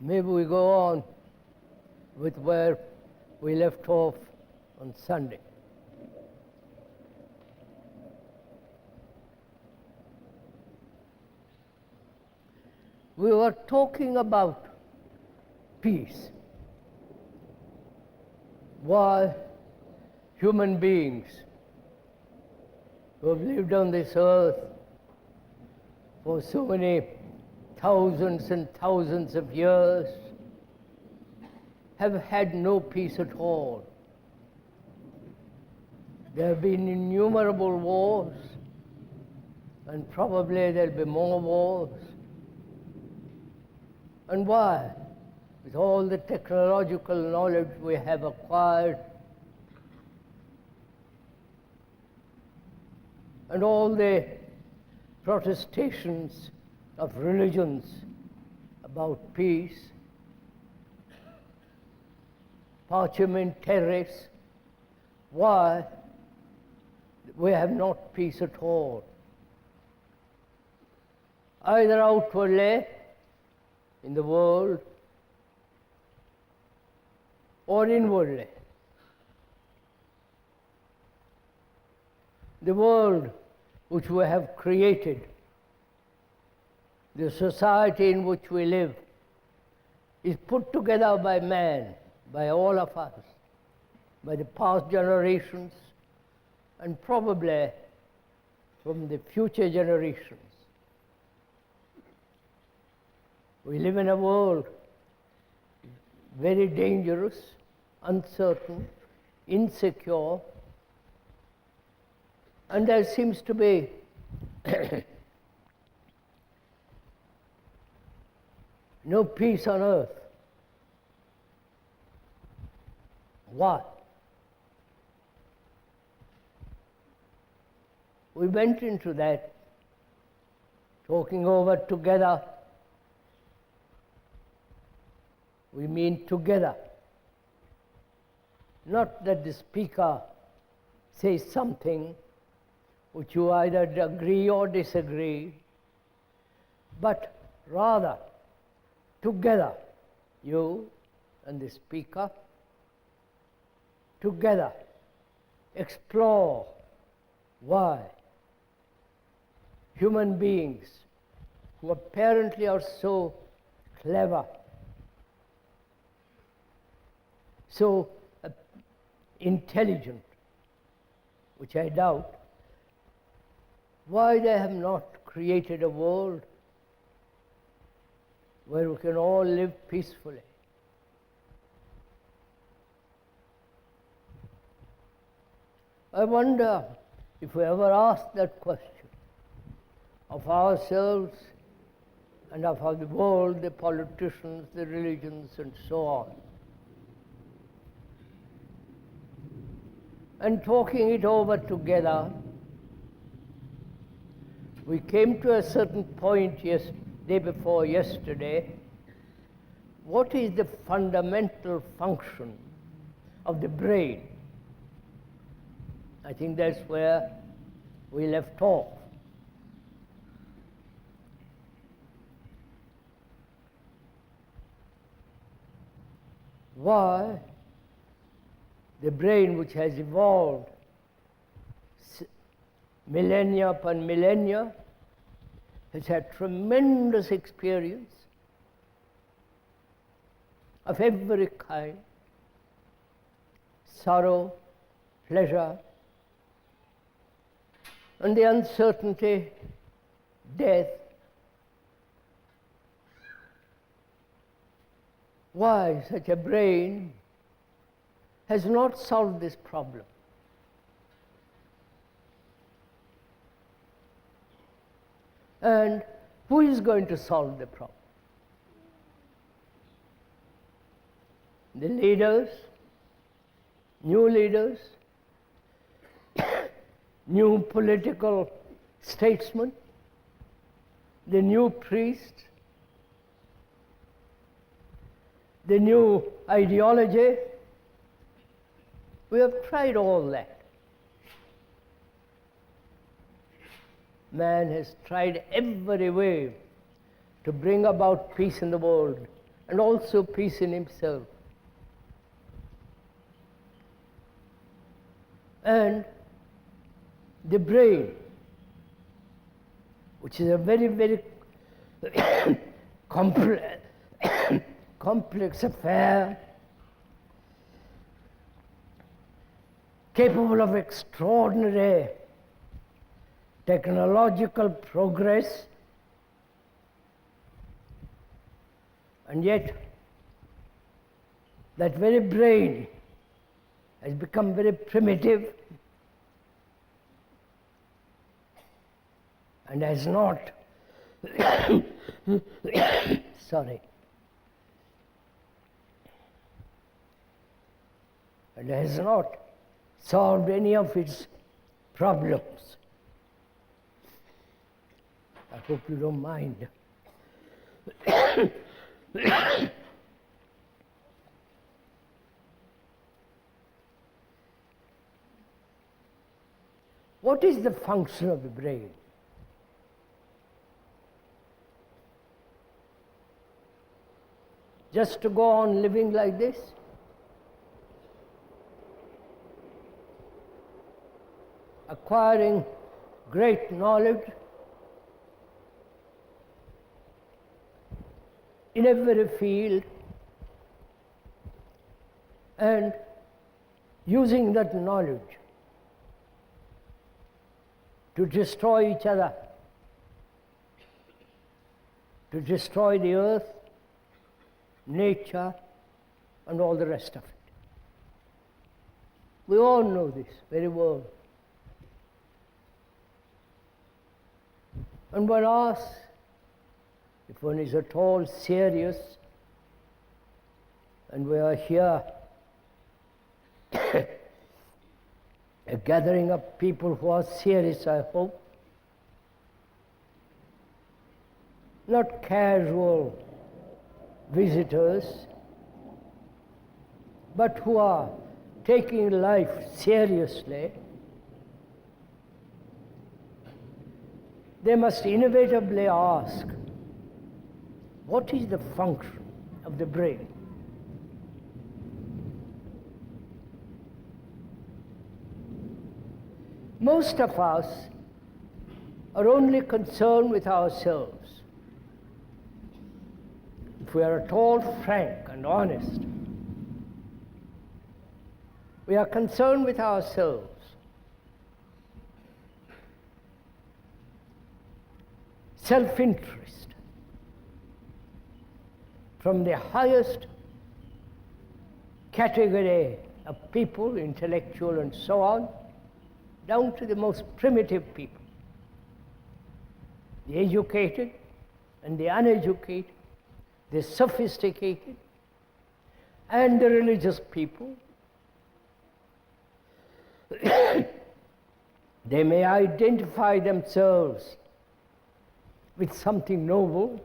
Maybe we go on with where we left off on Sunday. We were talking about peace. Why human beings who have lived on this earth for so many thousands and thousands of years have had no peace at all. There have been innumerable wars, and probably there'll be more wars. And why? With all the technological knowledge we have acquired, and all the protestations of religions about peace, pacem in terris, why we have not peace at all, either outwardly in the world or inwardly. The world which we have created, the society in which we live, is put together by man, by all of us, by the past generations, and probably from the future generations. We live in a world very dangerous, uncertain, insecure, and there seems to be no peace on earth. Why? We went into that, talking over together. We mean together. Not that the speaker says something which you either agree or disagree, but rather together, you and the speaker, together explore why human beings who apparently are so clever, so intelligent, which I doubt, why they have not created a world where we can all live peacefully. I wonder if we ever ask that question of ourselves and of the world, the politicians, the religions, and so on. And talking it over together, we came to a certain point day before yesterday. What is the fundamental function of the brain? I think that's where we left off. Why the brain, which has evolved millennia upon millennia, has had tremendous experience of every kind, sorrow, pleasure, and the uncertainty, death. Why such a brain has not solved this problem? And who is going to solve the problem? The leaders, new leaders, new political statesmen, the new priests, the new ideology. We have tried all that. Man has tried every way to bring about peace in the world, and also peace in himself. And the brain, which is a very, very complex affair, capable of extraordinary technological progress, and yet that very brain has become very primitive and has not sorry, and has not solved any of its problems. I hope you don't mind. What is the function of the brain? Just to go on living like this? Acquiring great knowledge in every field and using that knowledge to destroy each other, to destroy the earth, nature, and all the rest of it. We all know this very well. And one asks, if one is at all serious, and we are here a gathering of people who are serious, I hope, not casual visitors, but who are taking life seriously, they must inevitably ask, what is the function of the brain? Most of us are only concerned with ourselves. If we are at all frank and honest, we are concerned with ourselves. Self-interest, from the highest category of people, intellectual and so on, down to the most primitive people, the educated and the uneducated, the sophisticated and the religious people. They may identify themselves with something noble,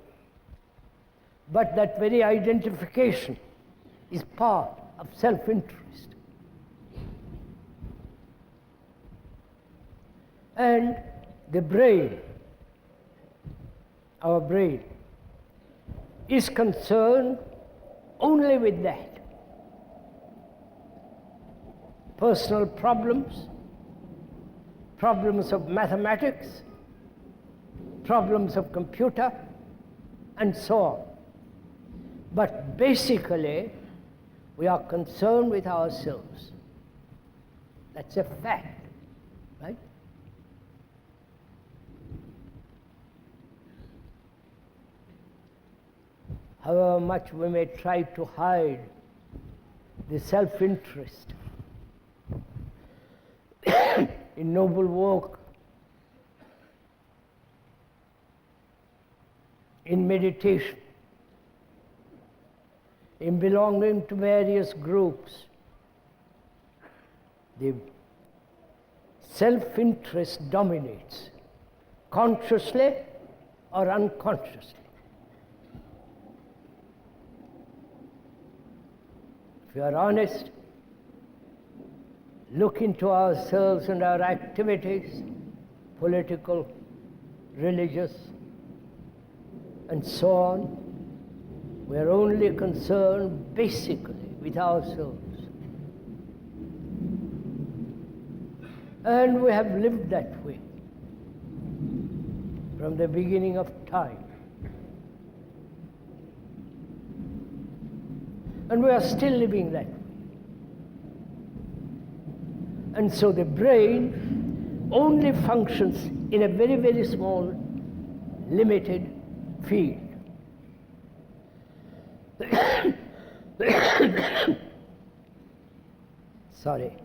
but that very identification is part of self-interest. And the brain, our brain, is concerned only with that. Personal problems, problems of mathematics, problems of computer, and so on. But basically, we are concerned with ourselves. That's a fact, right? However much we may try to hide the self-interest in noble work, in meditation, in belonging to various groups, the self-interest dominates, consciously or unconsciously. If we are honest, look into ourselves and our activities, political, religious, and so on, We're only concerned basically with ourselves. And we have lived that way from the beginning of time. And we are still living that way. And so the brain only functions in a very, very small, limited field. Sorry.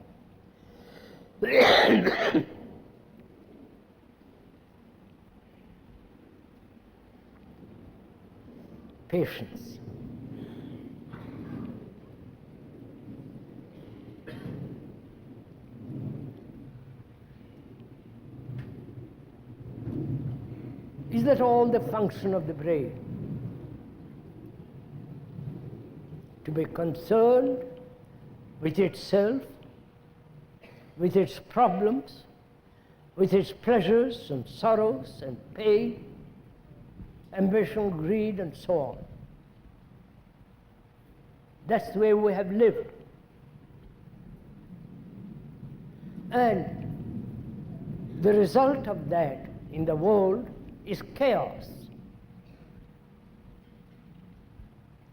Patience. Is that all the function of the brain? To be concerned with itself, with its problems, with its pleasures and sorrows and pain, ambition, greed, and so on. That's the way we have lived. And the result of that in the world is chaos.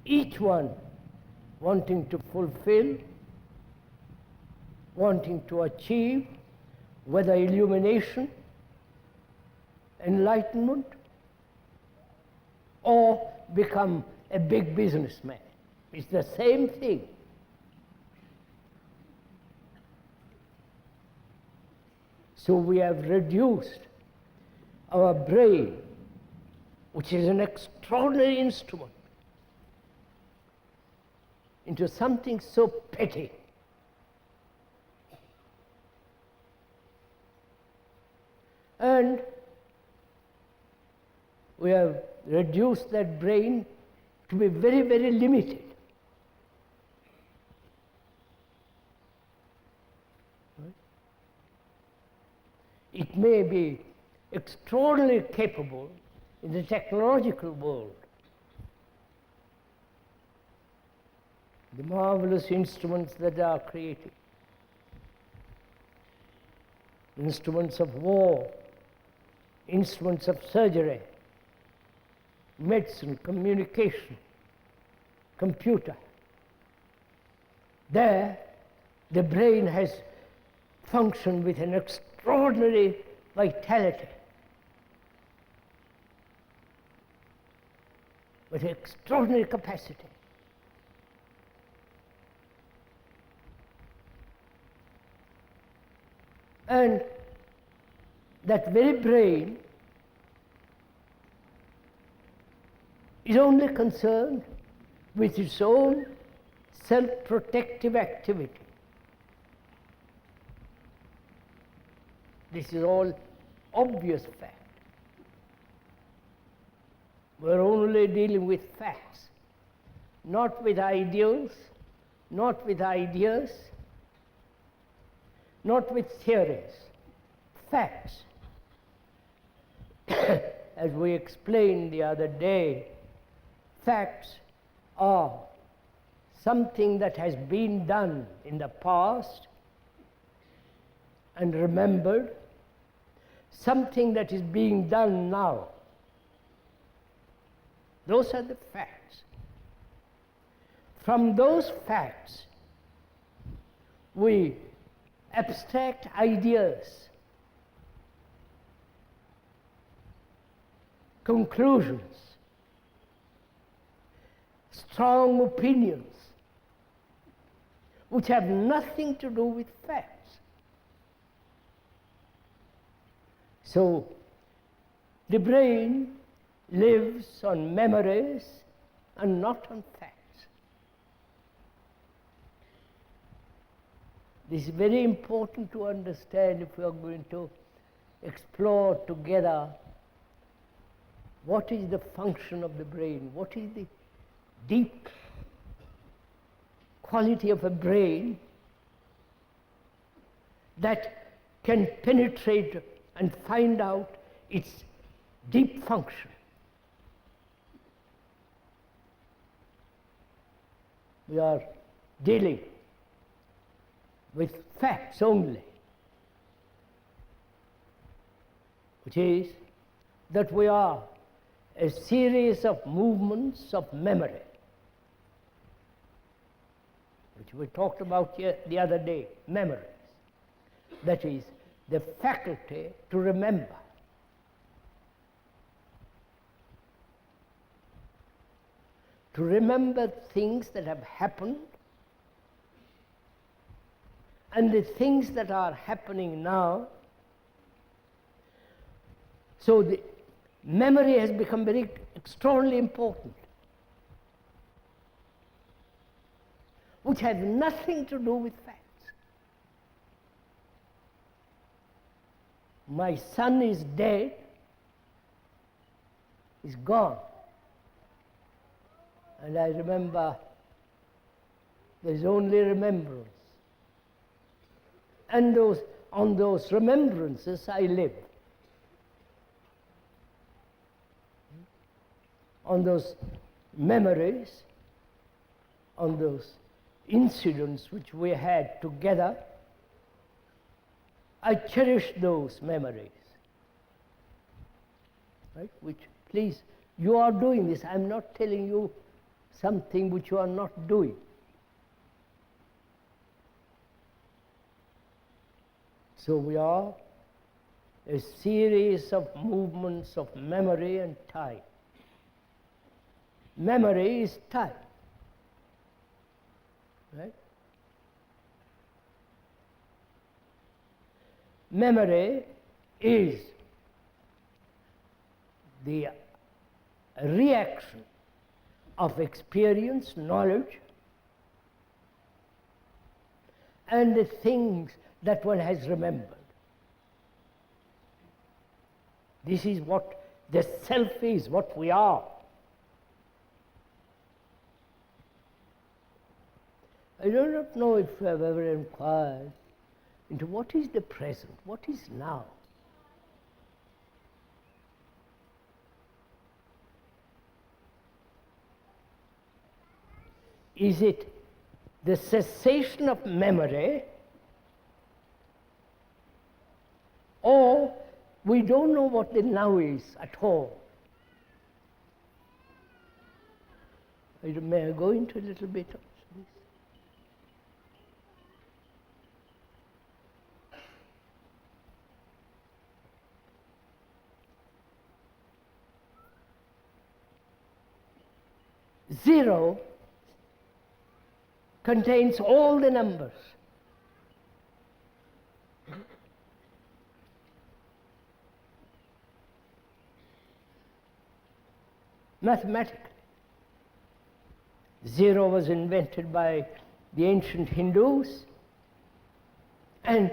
Each one wanting to fulfill, wanting to achieve, whether illumination, enlightenment, or become a big businessman. It's the same thing. So we have reduced our brain, which is an extraordinary instrument, into something so petty. And we have reduced that brain to be very, very limited. It may be extraordinarily capable in the technological world. The marvelous instruments that are created. Instruments of war, instruments of surgery, medicine, communication, computer. There, the brain has functioned with an extraordinary vitality, with extraordinary capacity. And that very brain is only concerned with its own self-protective activity. This is all obvious fact. We're only dealing with facts, not with ideals, not with ideas, not with theories, facts. As we explained the other day, facts are something that has been done in the past and remembered, something that is being done now. Those are the facts. From those facts, we abstract ideas, conclusions, strong opinions, which have nothing to do with facts. So, the brain lives on memories and not on facts. This is very important to understand if we are going to explore together what is the function of the brain, what is the deep quality of a brain that can penetrate and find out its deep function. We are dealing with facts only, which is that we are a series of movements of memory, which we talked about here the other day, memories. That is, the faculty to remember. To remember things that have happened and the things that are happening now. So the memory has become very extraordinarily important, which has nothing to do with facts. My son is dead, is gone. And I remember there's only remembrance. And on those remembrances I live. On those memories, on those incidents which we had together, I cherish those memories. Right? Which, please, you are doing this. I'm not telling you something which you are not doing. So we are a series of movements of memory and time. Memory is time. Right? Memory is the reaction of experience, knowledge, and the things that one has remembered. This is what the self is, what we are. I do not know if you have ever inquired into what is the present, what is now. Is it the cessation of memory, or we don't know what the now is at all? May I go into a little bit of this? Zero contains all the numbers. Mathematically. Zero was invented by the ancient Hindus, and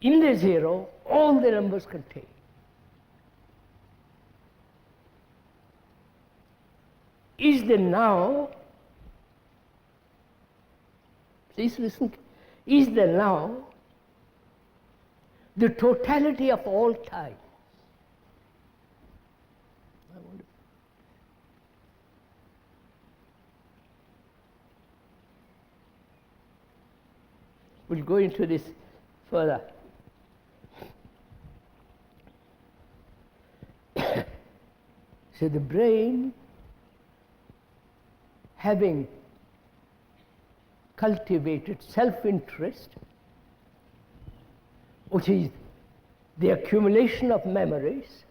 in the zero, all the numbers contain. Is the now, please listen, is the now the totality of all time? We'll go into this further. So the brain, having cultivated self-interest, which is the accumulation of memories,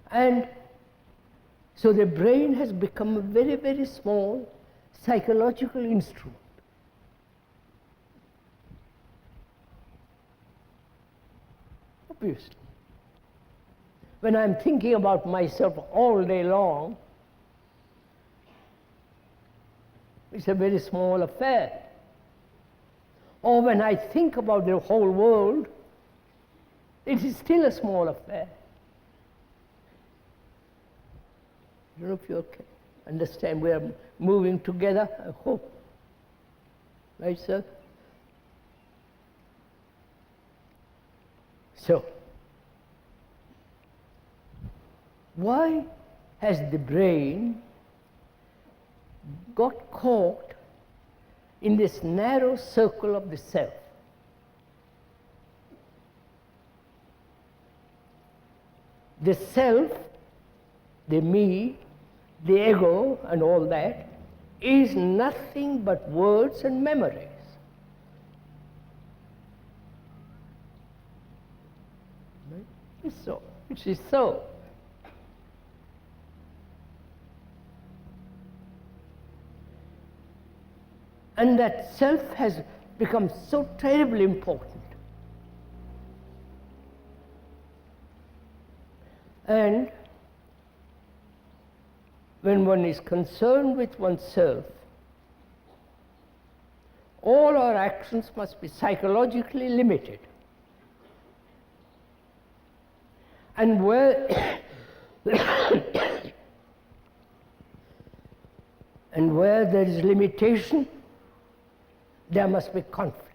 and so the brain has become a very, very small psychological instrument. Obviously. When I'm thinking about myself all day long, it's a very small affair. Or when I think about the whole world, it is still a small affair. I don't know if you understand. We are moving together, I hope. Right, sir? So, why has the brain got caught in this narrow circle of the self. The self, the me, the ego, and all that is nothing but words and memories. It's so. It is so. And that self has become so terribly important. And when one is concerned with oneself, all our actions must be psychologically limited. And where and where there is limitation, there must be conflict.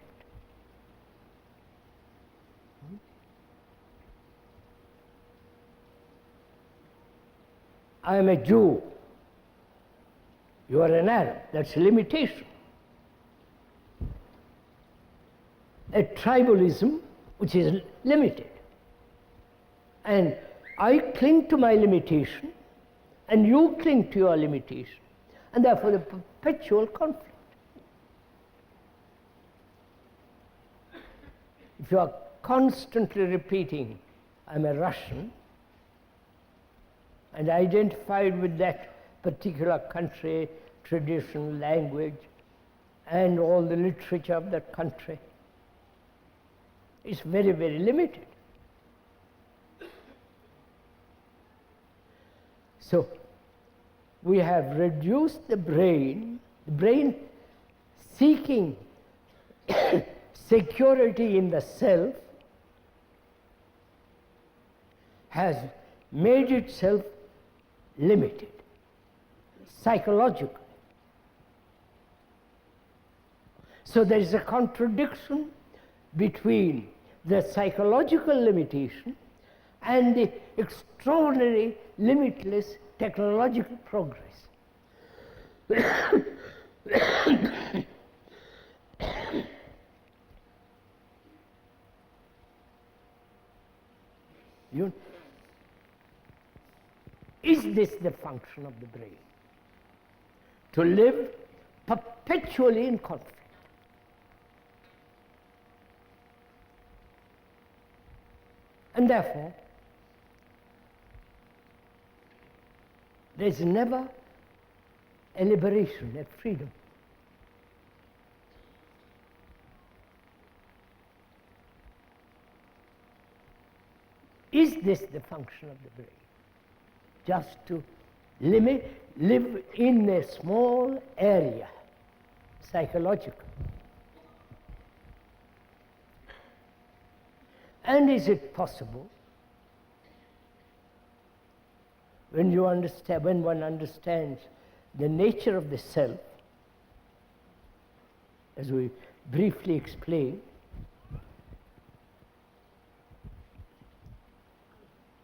I am a Jew. You are an Arab. That's a limitation. A tribalism which is limited. And I cling to my limitation, and you cling to your limitation, and therefore the perpetual conflict. If you are constantly repeating, I'm a Russian, and identified with that particular country, tradition, language, and all the literature of that country, it's very, very limited. So we have reduced the brain seeking security in the self has made itself limited, psychologically. So there is a contradiction between the psychological limitation and the extraordinary, limitless technological progress. Is this the function of the brain? To live perpetually in conflict. And therefore, there is never a liberation, a freedom. Is this the function of the brain? Just to live in a small area, psychological. And is it possible, when one understands the nature of the self, as we briefly explained,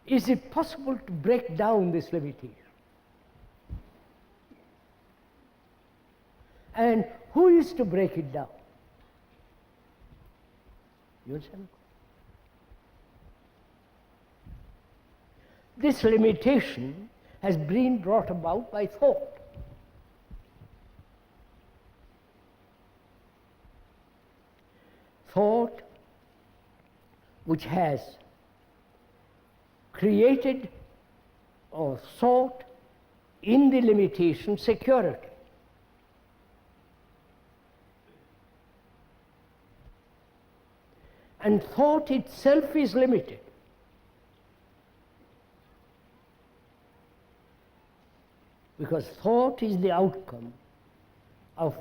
is it possible to break down this limitation? And who is to break it down? You understand? This limitation has been brought about by thought. Thought which has created or sought in the limitation security. And thought itself is limited. Because thought is the outcome of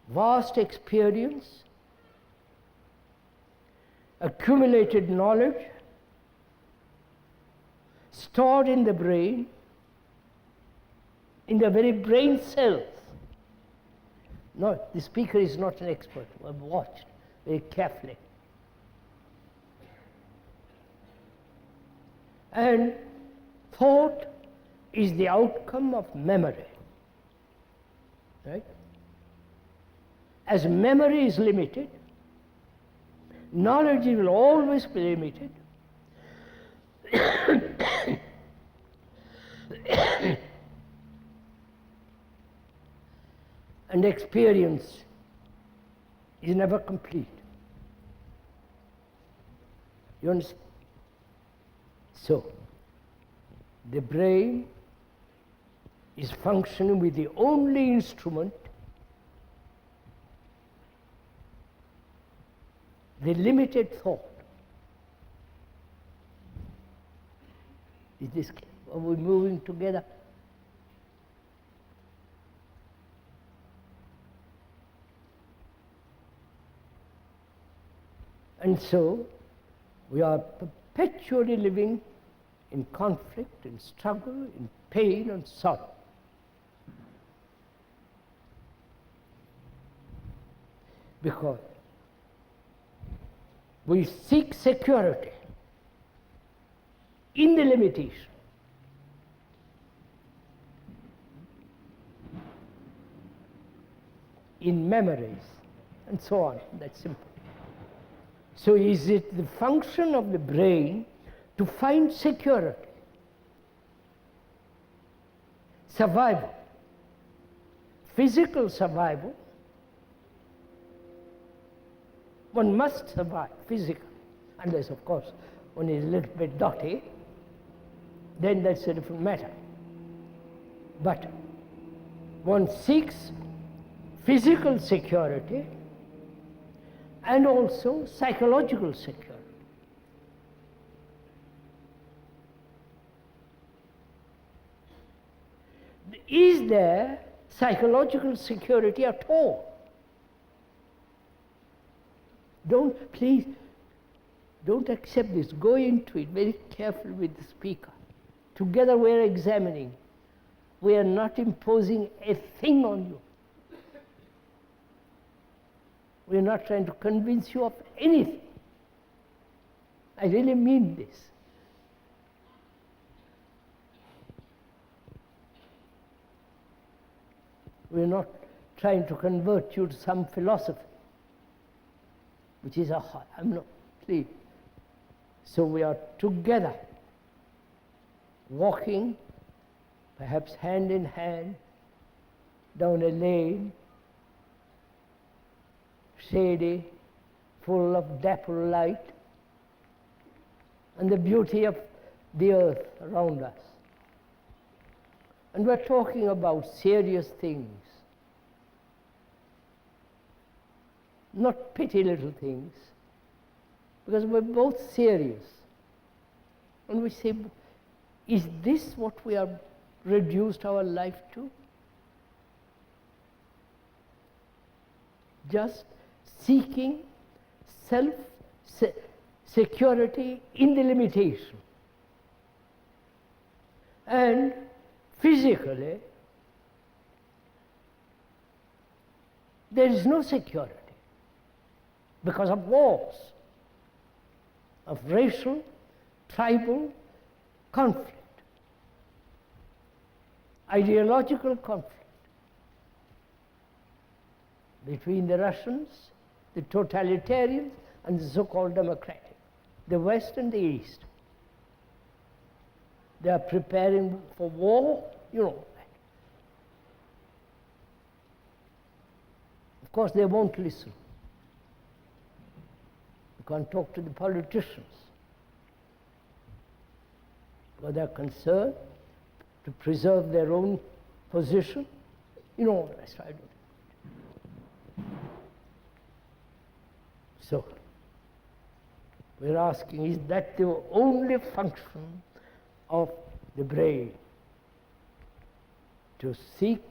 vast experience, accumulated knowledge, stored in the brain, in the very brain cells. No, the speaker is not an expert. I've watched very carefully. And thought is the outcome of memory. right? As memory is limited, knowledge will always be limited. And experience is never complete. You understand? So, the brain is functioning with the only instrument, the limited thought. Is this clear? Are we moving together? And so, we are perpetually living in conflict, in struggle, in pain and sorrow. Because we seek security in the limitation. In memories, and so on. That's simple. So is it the function of the brain to find security, survival, physical survival? One must survive physically, unless, of course, one is a little bit dotty, then that's a different matter. But one seeks physical security and also psychological security. Is there psychological security at all? Please, don't accept this. Go into it very carefully with the speaker. Together we are examining. We are not imposing a thing on you. We are not trying to convince you of anything. I really mean this. We are not trying to convert you to some philosophy, which is I'm not, please. So we are together, walking, perhaps hand in hand, down a lane, shady, full of dapple light, and the beauty of the earth around us. And we're talking about serious things, not petty little things, because we're both serious. And we say, is this what we have reduced our life to? Just seeking self-security in the limitation. And physically, there is no security because of wars, of racial, tribal conflict, ideological conflict between the Russians, the totalitarians, and the so-called democratic, the West and the East. They are preparing for war, you know that. Of course, they won't listen. You can't talk to the politicians, because they're concerned to preserve their own position. You know what I try to do. So, we're asking, is that the only function of the brain? To seek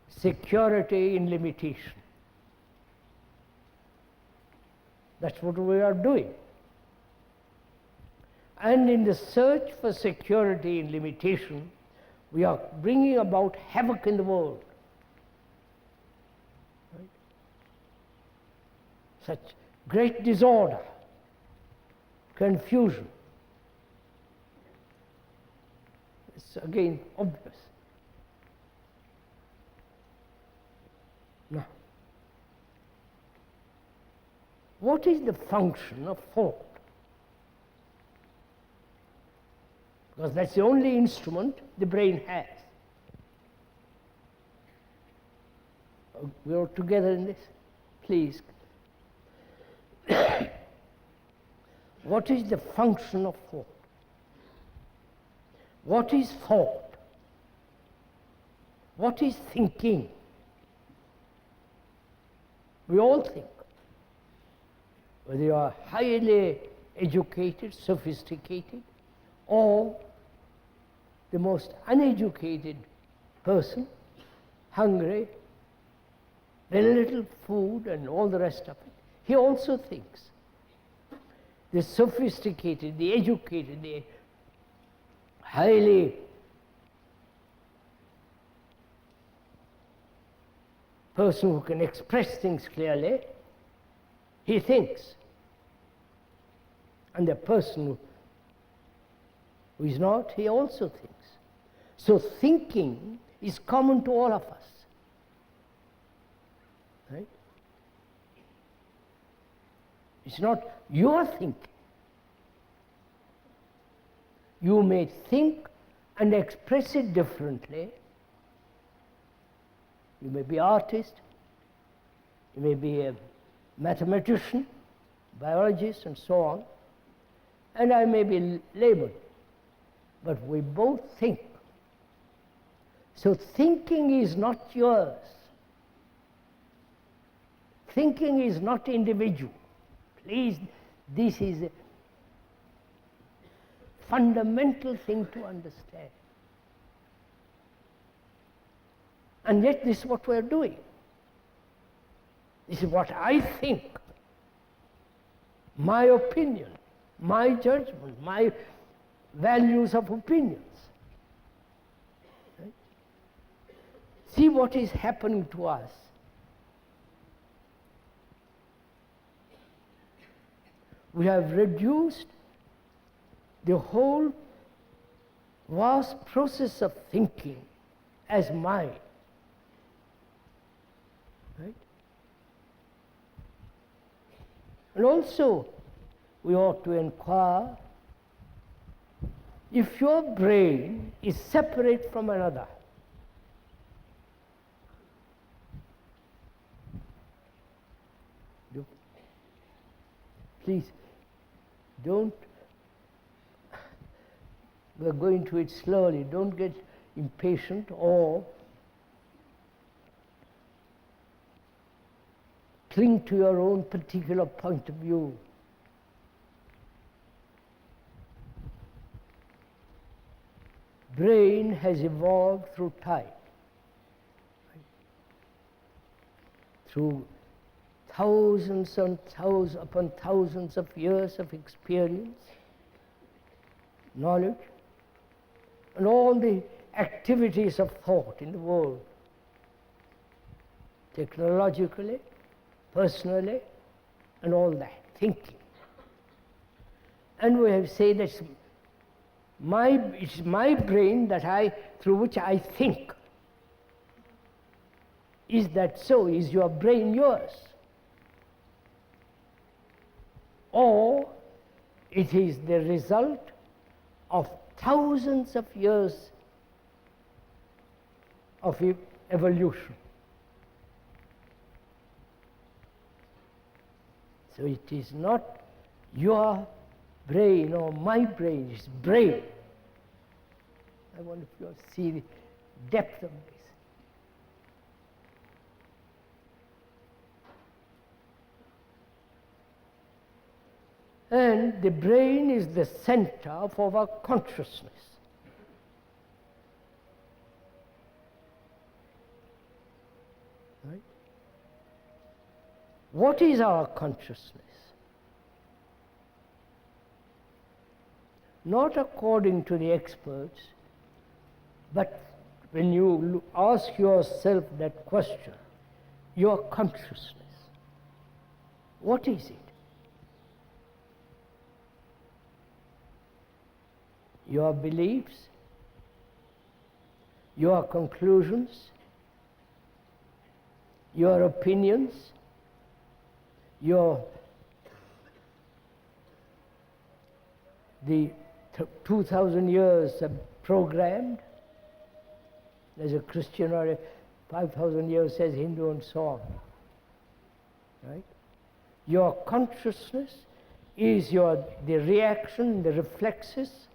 security in limitation. That's what we are doing. And in the search for security in limitation, we are bringing about havoc in the world. Right? Such great disorder, confusion. It's again obvious. Now, what is the function of thought? Because that's the only instrument the brain has. We're all together in this? Please. What is the function of thought? What is thought? What is thinking? We all think. Whether you are highly educated, sophisticated, or the most uneducated person, hungry, very little food and all the rest of it, he also thinks. The sophisticated, the educated, the highly person who can express things clearly, he thinks. And the person who is not, he also thinks. So thinking is common to all of us. Right? It's not your thinking. You may think and express it differently. You may be artist, you may be a mathematician, biologist, and so on, and I may be layman, but we both think. So thinking is not yours. Thinking is not individual. Please, this is a fundamental thing to understand. And yet this is what we're doing. This is what I think. My opinion, my judgment, my values of opinions. Right? See what is happening to us. We have reduced the whole vast process of thinking as mind. Right? And also, we ought to inquire if your brain is separate from another. Please, don't, we're going to it slowly, don't get impatient or cling to your own particular point of view. Brain has evolved through time, through thousands and thousands upon thousands of years of experience, knowledge, and all the activities of thought in the world, technologically, personally, and all that, thinking. And we have said that it's my brain that through which I think. Is that so? Is your brain yours? Or it is the result of thousands of years of evolution. So it is not your brain or my brain, it's brain. I wonder if you see the depth of this. And the brain is the center of our consciousness. Right? What is our consciousness? Not according to the experts, but when you ask yourself that question, your consciousness, what is it? Your beliefs, your conclusions, your opinions, the 2,000 years programmed, as a Christian, or a 5,000 years says Hindu, and so on. Right? Your consciousness is the reaction, the reflexes,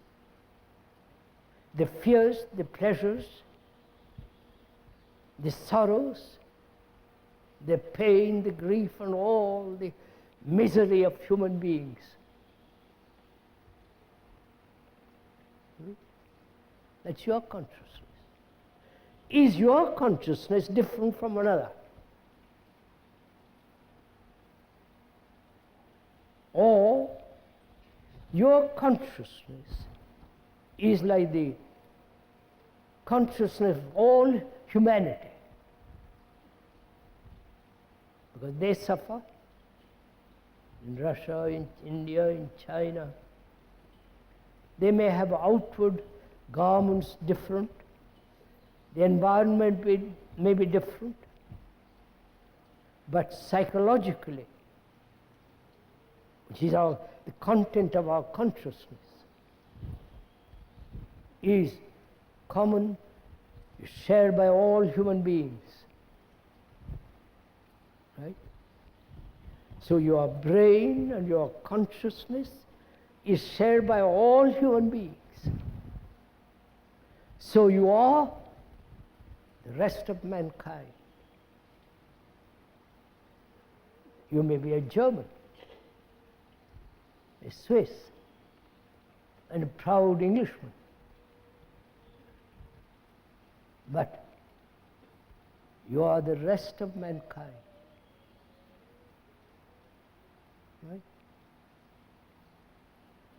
the fears, the pleasures, the sorrows, the pain, the grief, and all the misery of human beings. That's your consciousness. Is your consciousness different from another? Or your consciousness is like the consciousness of all humanity? Because they suffer in Russia, in India, in China. They may have outward garments different, the environment may be different, but psychologically, which is the content of our consciousness, is common, is shared by all human beings. Right? So your brain and your consciousness is shared by all human beings. So you are the rest of mankind. You may be a German, a Swiss, and a proud Englishman. But you are the rest of mankind. Right?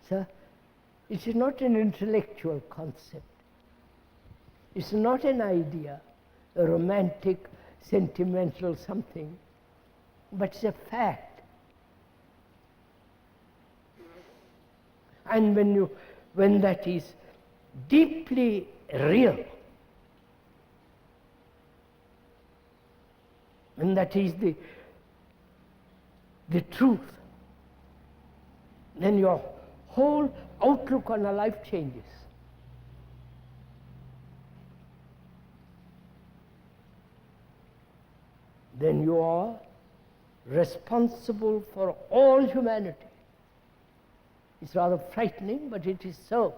So it is not an intellectual concept. It's not an idea, a romantic, sentimental something, but it's a fact. And when that is deeply real, and that is the truth, then your whole outlook on a life changes. Then you are responsible for all humanity. It's rather frightening, but it is so.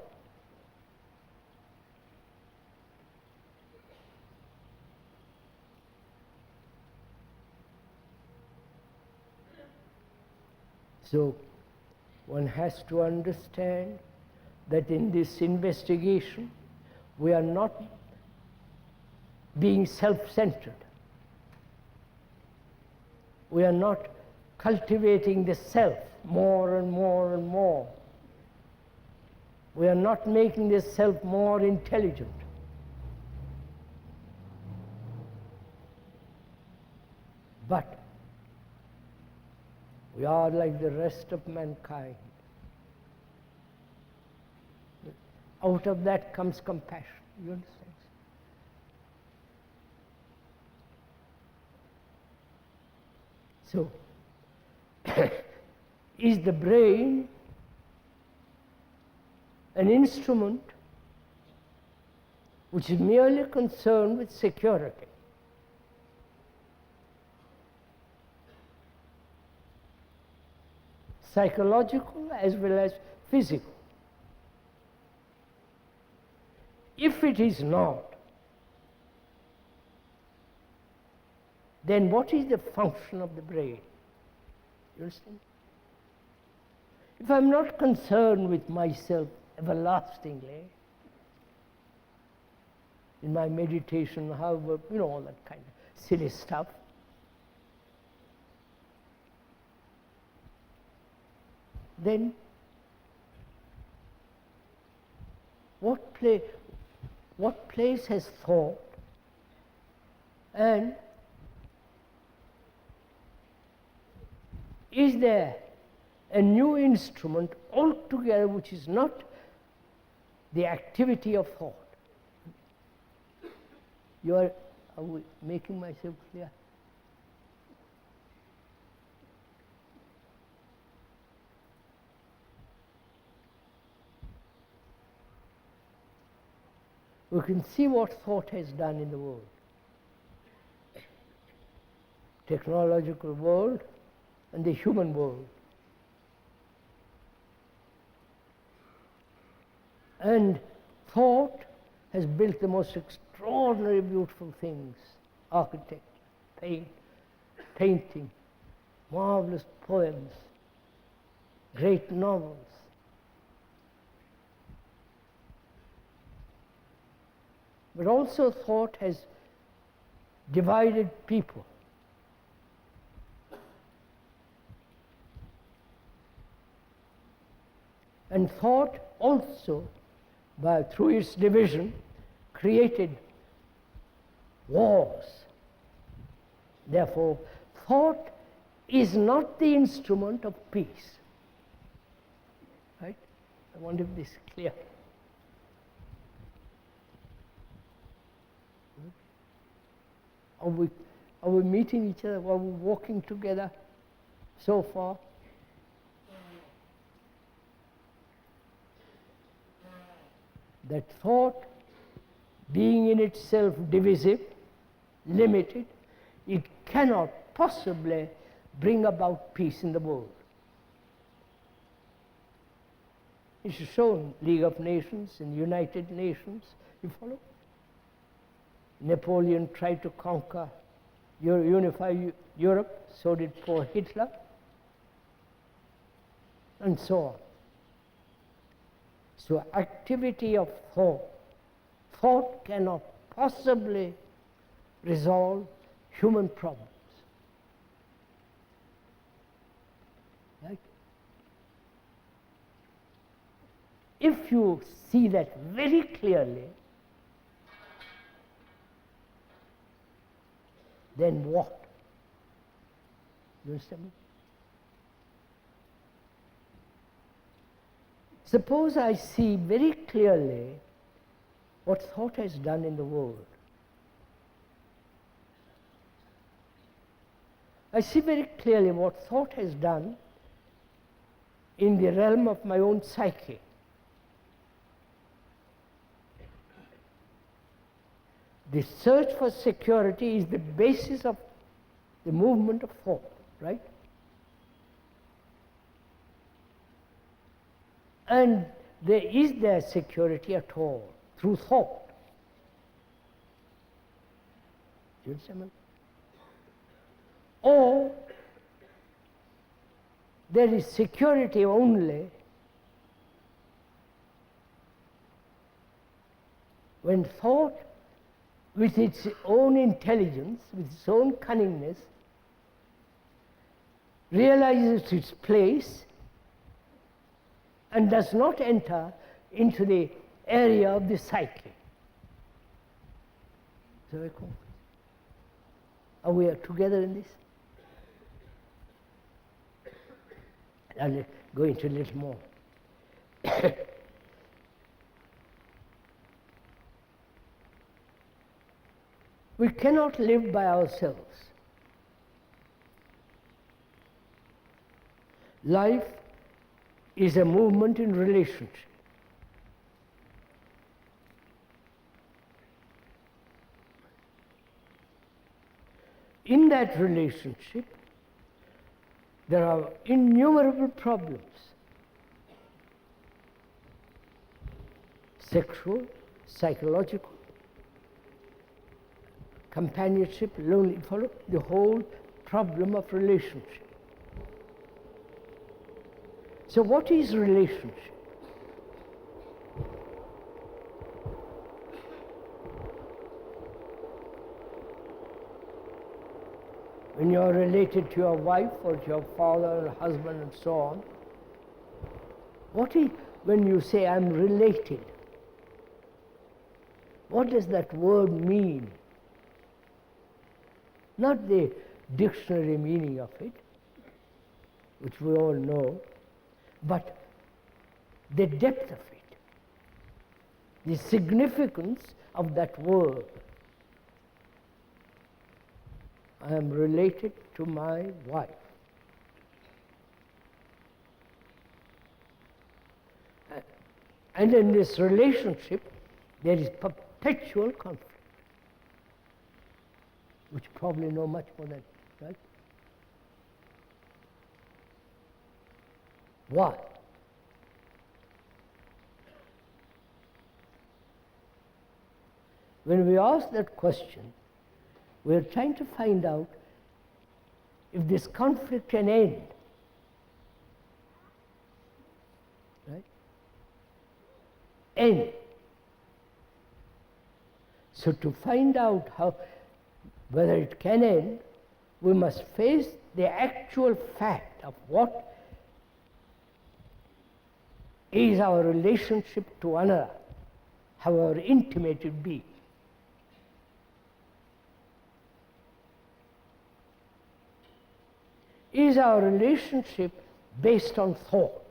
So one has to understand that in this investigation, we are not being self-centered. We are not cultivating the self more and more and more. We are not making the self more intelligent. But we are like the rest of mankind. Out of that comes compassion. You understand? So, is the brain an instrument which is merely concerned with security? Psychological as well as physical. If it is not, then what is the function of the brain? You understand? If I'm not concerned with myself everlastingly, in my meditation, however, all that kind of silly stuff, then what place has thought, and is there a new instrument altogether which is not the activity of thought? Are we making myself clear? we can see what thought has done in the world. Technological world and the human world. And thought has built the most extraordinary, beautiful things. Architecture, painting, marvelous poems, great novels. But also thought has divided people. And thought also, through its division, created wars. Therefore, thought is not the instrument of peace. Right? I wonder if this is clear. Are we meeting each other? Are we walking together so far? That thought, being in itself divisive, limited, it cannot possibly bring about peace in the world. It's shown League of Nations and United Nations. You follow? Napoleon tried to conquer, unify Europe, so did poor Hitler, and so on. So activity of thought cannot possibly resolve human problems. Right? If you see that very clearly, then what? You understand me? Suppose I see very clearly what thought has done in the world. I see very clearly what thought has done in the realm of my own psyche. The search for security is the basis of the movement of thought, right? And there is there security at all through thought. Do you understand? Or there is security only when thought, with its own intelligence, with its own cunningness, realizes its place and does not enter into the area of the psyche. So are we together in this? I'll go into a little more. We cannot live by ourselves. Life is a movement in relationship. In that relationship, there are innumerable problems. Sexual, psychological, companionship, lonely, follow the whole problem of relationship. So what is relationship? When you are related to your wife or to your father or husband and so on, what is, when you say I'm related, what does that word mean? Not the dictionary meaning of it, which we all know, but the depth of it, the significance of that word. I am related to my wife. And in this relationship, there is perpetual conflict, which you probably know much more than, right? Why? When we ask that question, we are trying to find out if this conflict can end. Right? End. So to find out whether it can end, we must face the actual fact of what is our relationship to another, however intimate it be. Is our relationship based on thought?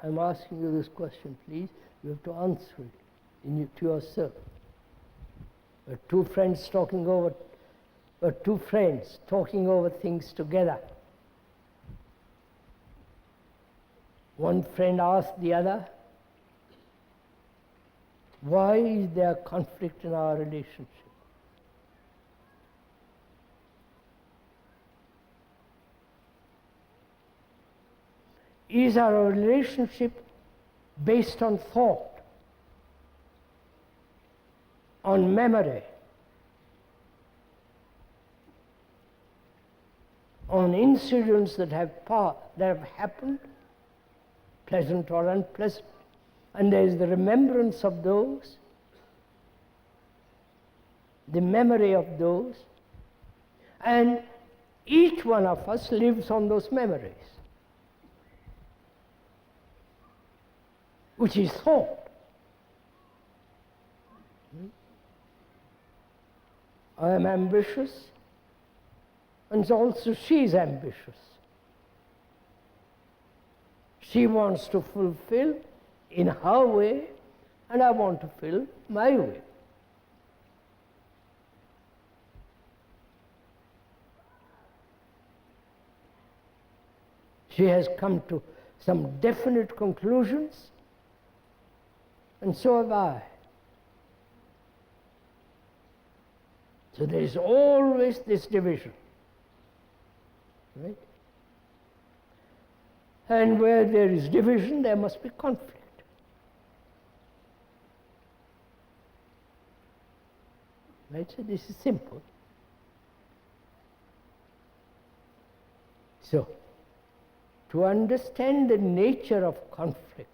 I'm asking you this question, please. You have to answer it to yourself. Two friends talking over things together. One friend asked the other, why is there conflict in our relationship? Is our relationship based on thought, on memory, on incidents that have happened, pleasant or unpleasant, and there is the remembrance of those, the memory of those, and each one of us lives on those memories, which is thought. I am ambitious, and also she is ambitious. She wants to fulfill in her way, and I want to fill my way. She has come to some definite conclusions, and so have I. So there is always this division, right? And where there is division, there must be conflict. Right? So this is simple. So, to understand the nature of conflict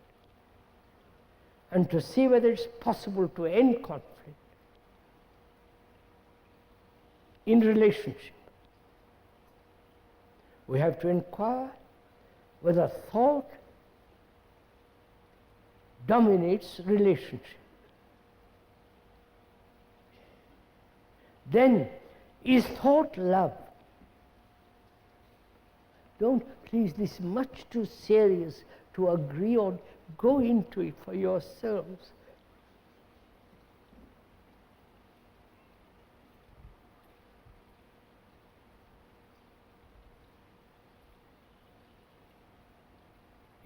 and to see whether it's possible to end conflict in relationship, we have to inquire whether thought dominates relationship. Then, is thought love? Don't, please, this is much too serious to agree on. Go into it for yourselves.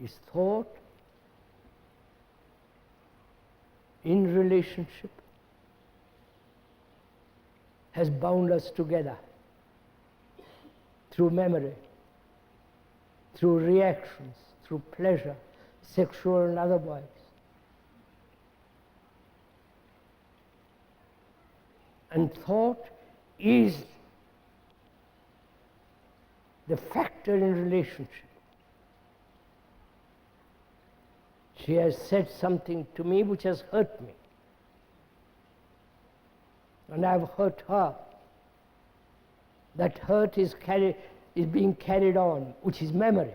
Is thought in relationship has bound us together through memory, through reactions, through pleasure, sexual and otherwise. And thought is the factor in relationship. She has said something to me which has hurt me. And I've hurt her. That hurt is being carried on, which is memory.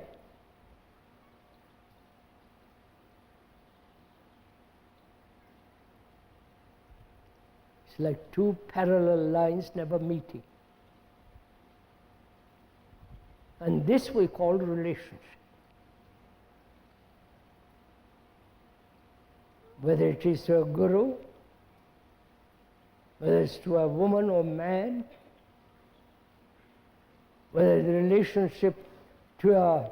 It's like two parallel lines never meeting. And this we call relationship. Whether it is to a guru, whether it's to a woman or man, whether the relationship to a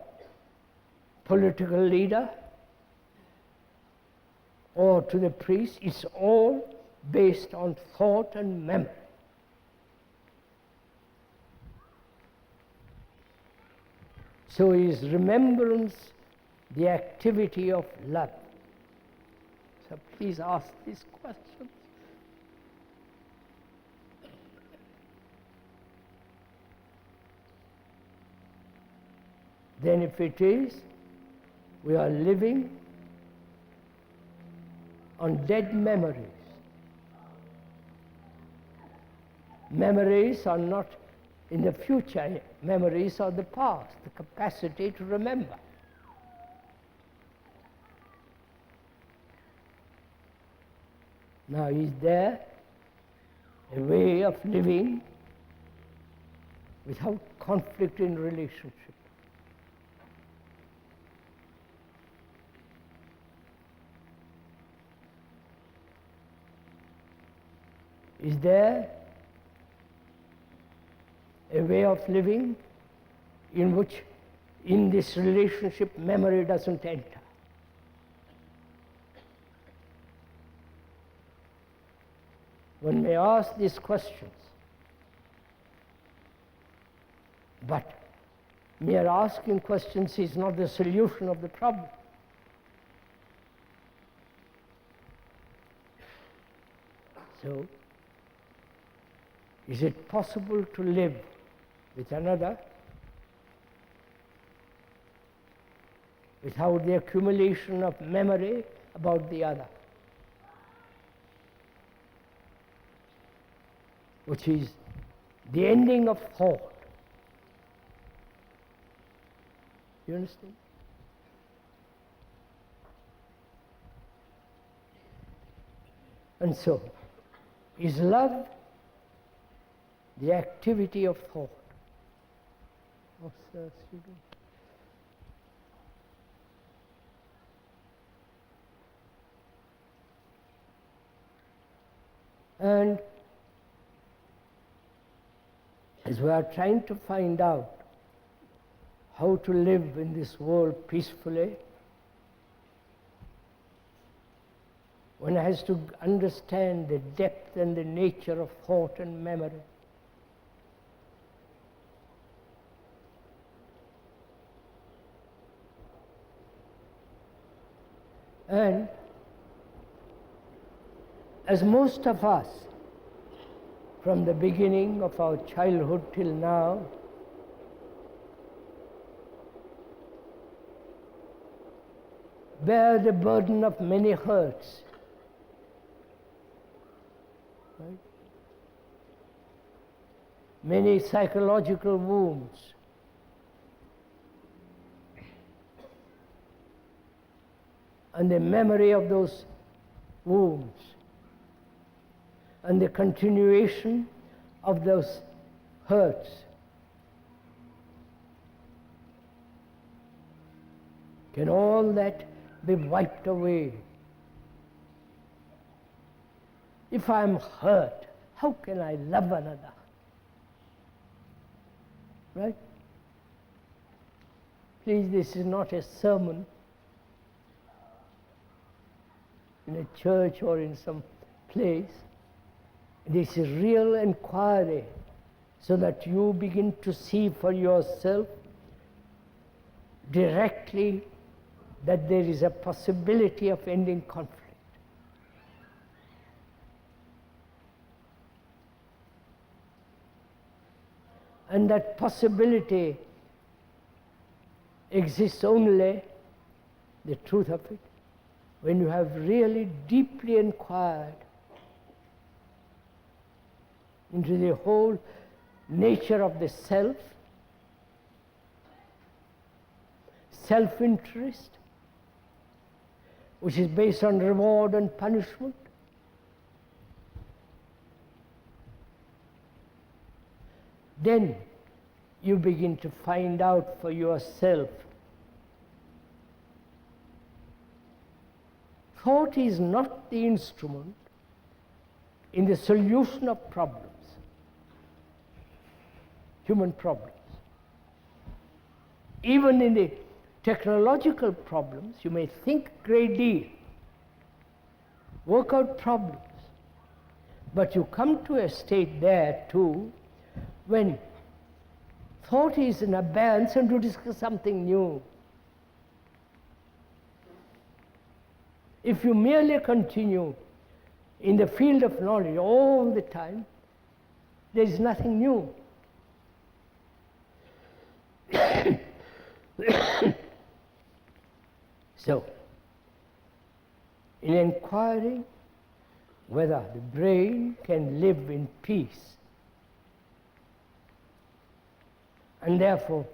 political leader or to the priest. It's all based on thought and memory. So is remembrance the activity of love? So please ask these questions. Then if it is, we are living on dead memories. Memories are not in the future, memories are the past, the capacity to remember. Now, is there a way of living without conflict in relationship? Is there a way of living in which, in this relationship, memory doesn't enter? One may ask these questions, but mere asking questions is not the solution of the problem. So, is it possible to live with another without the accumulation of memory about the other, which is the ending of thought? You understand? And so, is love the activity of thought? Oh, sir, student. And as we are trying to find out how to live in this world peacefully, one has to understand the depth and the nature of thought and memory. And as most of us, from the beginning of our childhood till now, bear the burden of many hurts, right? Many psychological wounds. And the memory of those wounds and the continuation of those hurts can all that be wiped away? If I am hurt, how can I love another? Right? Please, this is not a sermon in a church or in some place. This is real inquiry, so that you begin to see for yourself directly that there is a possibility of ending conflict. And that possibility exists only, the truth of it, when you have really deeply inquired into the whole nature of the self, self-interest, which is based on reward and punishment, then you begin to find out for yourself. Thought is not the instrument in the solution of problems, human problems. Even in the technological problems, you may think a great deal, work out problems, but you come to a state there too when thought is in abeyance and to discuss something new. If you merely continue in the field of knowledge all the time, there is nothing new. So, in inquiring whether the brain can live in peace, and therefore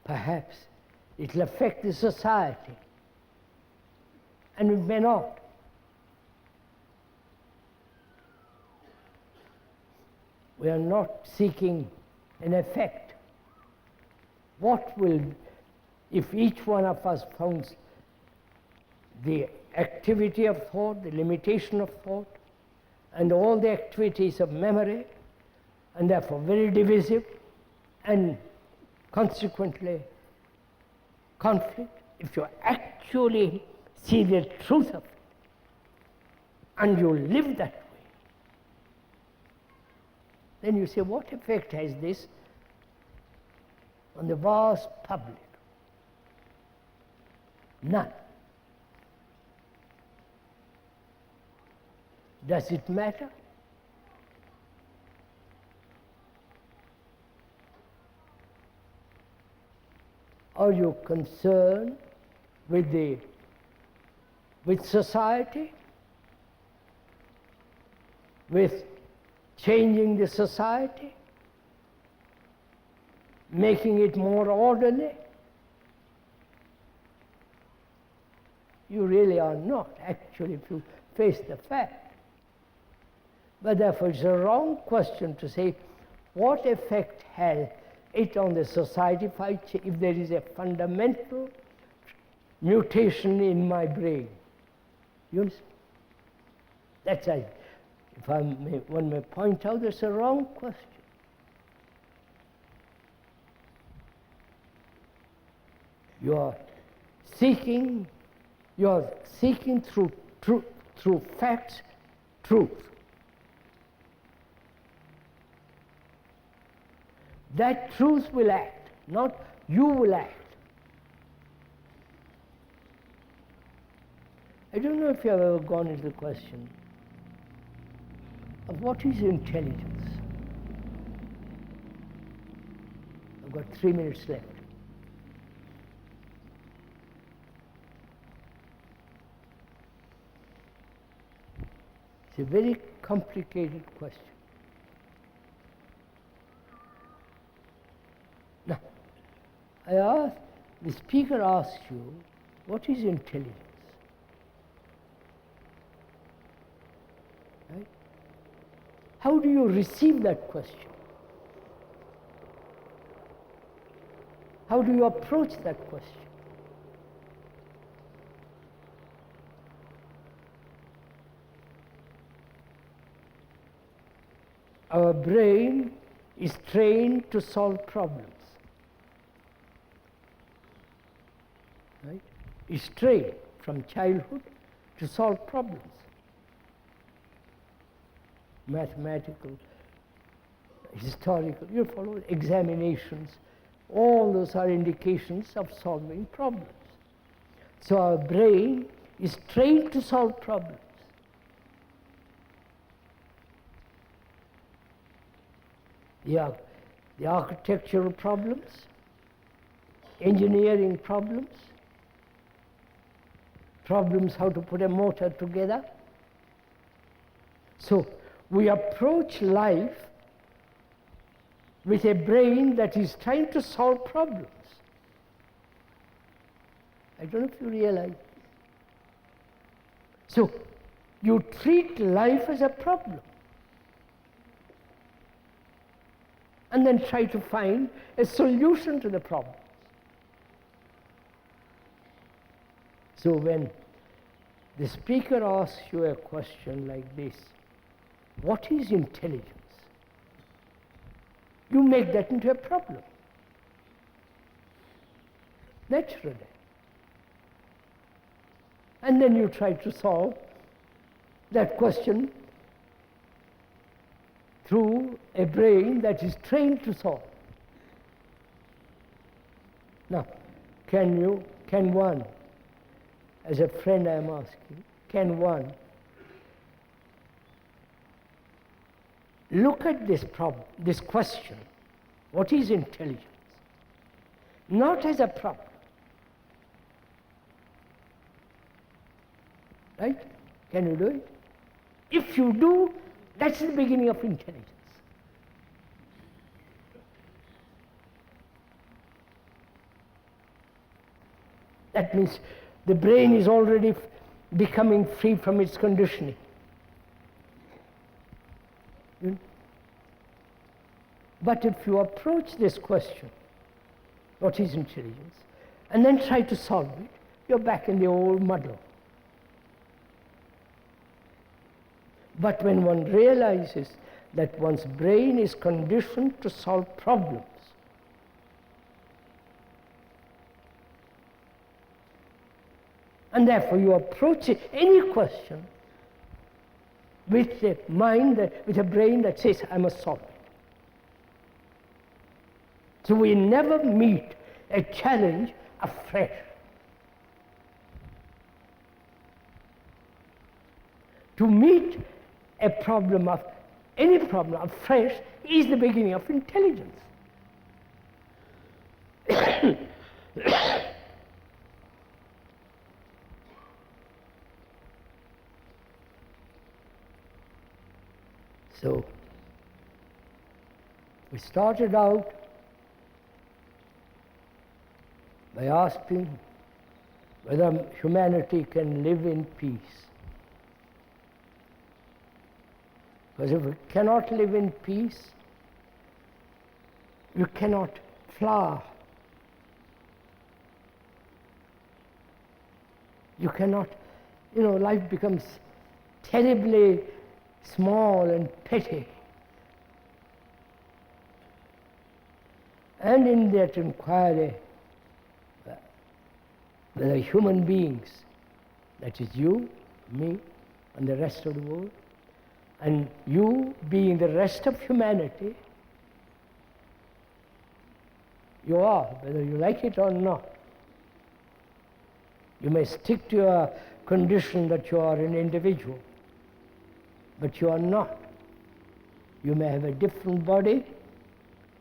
perhaps it will affect the society, and it may not. We are not seeking an effect. What will, if each one of us found the activity of thought, the limitation of thought, and all the activities of memory, and therefore very divisive, and consequently conflict, if you actually see the truth of it, and you live that way, then you say, what effect has this on the vast public? None. Does it matter? Are you concerned with society, with changing the society, making it more orderly? You really are not, actually, if you face the fact. But therefore it's a wrong question to say, what effect has it on the society if there is a fundamental mutation in my brain? You understand? That's it. If one may point out, that's a wrong question. You are seeking through facts, truth. That truth will act, not you will act. I don't know if you have ever gone into the question of what is intelligence. I've got 3 minutes left. It's a very complicated question. Now, the speaker asks you, what is intelligence? Right? How do you receive that question? How do you approach that question? Our brain is trained to solve problems. Right? It's trained from childhood to solve problems. Mathematical, historical, you follow, examinations, all those are indications of solving problems. So our brain is trained to solve problems. The architectural problems, engineering problems how to put a motor together. So we approach life with a brain that is trying to solve problems. I don't know if you realize. So you treat life as a problem, and then try to find a solution to the problems. So when the speaker asks you a question like this, what is intelligence? you make that into a problem. Naturally. And then you try to solve that question through a brain that is trained to solve. Now, can one, as a friend I am asking, can one look at this problem, this question, what is intelligence, not as a problem, right? Can you do it? If you do, that's the beginning of intelligence. That means the brain is already becoming free from its conditioning. But if you approach this question, what is intelligence, and then try to solve it, you're back in the old muddle. But when one realizes that one's brain is conditioned to solve problems, and therefore you approach any question with a mind, with a brain that says, I must solve it. So we never meet a challenge afresh. To meet a problem of, any problem afresh is the beginning of intelligence. So, we started out by asking whether humanity can live in peace. Because if we cannot live in peace, you cannot flower. You cannot, life becomes terribly small and petty. And in that inquiry, whether human beings, that is you, me, and the rest of the world, and you being the rest of humanity, you are, whether you like it or not. You may stick to your condition that you are an individual, but you are not. You may have a different body,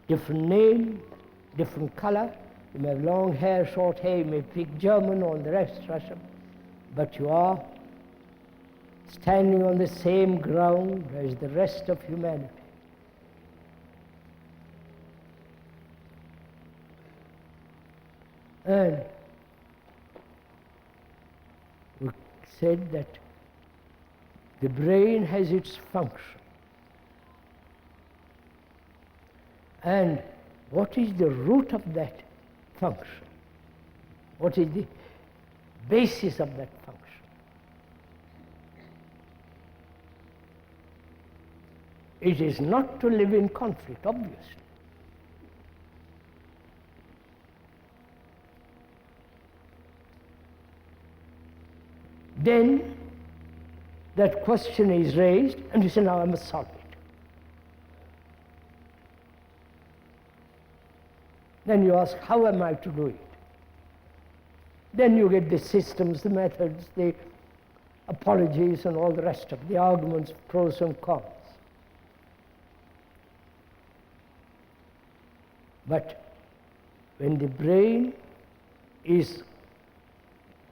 different name, different color. You may have long hair, short hair, you may speak German, all the rest, Russian, but you are standing on the same ground as the rest of humanity. And we said that the brain has its function. And what is the root of that function? What is the basis of that function? It is not to live in conflict, obviously. Then that question is raised, and you say, now I must solve it. Then you ask, how am I to do it? Then you get the systems, the methods, the apologies, and all the rest of the arguments, pros and cons. But when the brain is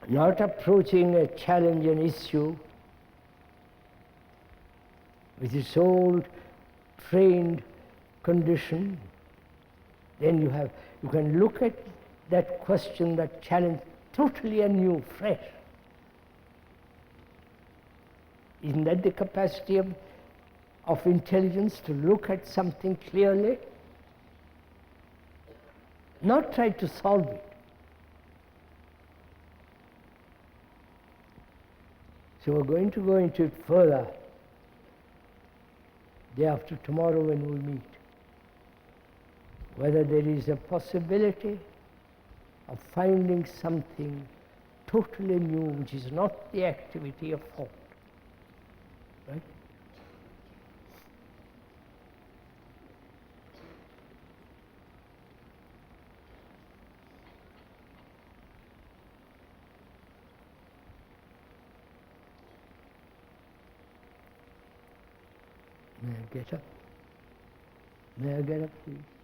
not approaching a challenge, an issue, with its old trained condition, then you can look at that question, that challenge, totally anew, fresh. Isn't that the capacity of intelligence, to look at something clearly? Not try to solve it. So we're going to go into it further day after tomorrow when we meet. whether there is a possibility of finding something totally new, which is not the activity of thought. Right? May I get up? May I get up, please?